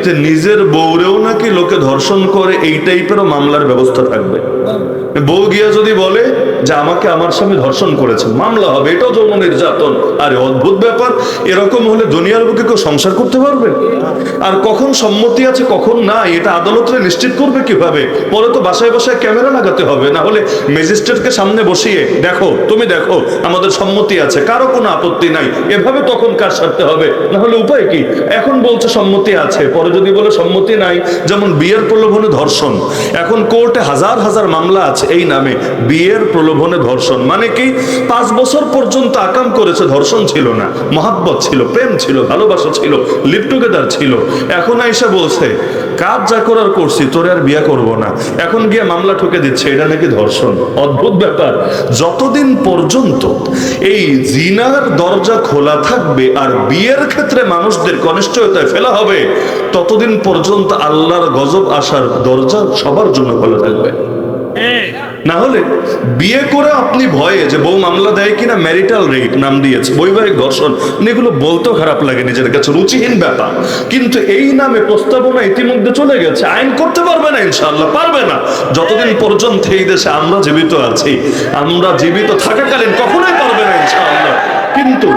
যে নিজের বউরেও নাকি লোকে ধর্ষণ করে, এই টাইপেরও মামলার ব্যবস্থা থাকবে। বউ গিয়া যদি বলে যে আমাকে আমার স্বামী ধর্ষণ করেছে, মামলা হবে, এটাও যৌন নির্যাতন। আরে অদ্ভুত ব্যাপার, এরকম হলে দুনিয়ার বুকে কেউ সংসার করতে পারবে? আর কখন সম্মতি আছে কখন না, এটা আদালতে নিশ্চিত করবে কিভাবে? পরে তো বাসায় বাসায় ক্যামেরা লাগাতে হবে, না হলে ম্যাজিস্ট্রেটকে সামনে বসিয়ে দেখো, তুমি দেখো আমাদের সম্মতি আছে, কারো কোনো আপত্তি নাই, এভাবে তখন কাজ সারতে হবে। না হলে উপায় কি? এখন বলছে সম্মতি আছে, পরে যদি বলে সম্মতি নাই, যেমন বিয়ের প্রলোভনে ধর্ষণ, এখন কোর্টে হাজার হাজার মামলা আছে এই নামে, বিয়ের প্রলোভনে ধর্ষণ। মানে কি, 5 বছর পর্যন্ত আকাম করেছে, ধর্ষণ ছিল না, মহাব্বত ছিল, প্রেম ছিল, ভালোবাসা ছিল, লিভ টুগেদার ছিল। এখন আইসা বলছে কাজ যা করার করছি, তোরে আর বিয়ে করব না, এখন গিয়ে মামলা ঠুকে দিচ্ছে, এটা নাকি ধর্ষণ। অদ্ভুত ব্যাপার। যতদিন পর্যন্ত এই জিনার দরজা খোলা থাকবে আর বিয়ের ক্ষেত্রে মানুষদের কনিষ্ঠতায় ফেলা হবে, ততদিন পর্যন্ত আল্লাহর গজব আসার দরজা সবার জন্য খোলা থাকবে। না হলে বিয়ে করে আপনি ভয়ে যে বউ মামলা দেয় কিনা, ম্যারিটাল রেপ নাম দিয়েছে, বৈবাহিক ধর্ষণ, এগুলো বলতেও খারাপ লাগে, নিজের কাছে রুচিহীন ব্যাপার। কিন্তু এই নামে প্রস্তাবনা ইতিমধ্যে চলে গেছে, আইন করতে পারবে না, ইনশাআল্লাহ পারবে না, যতদিন পর্যন্ত এই দেশে আমরা জীবিত আছি, আমরা জীবিত থাকাকালীন কখনোই পারবে না ইনশাআল্লাহ। কিন্তু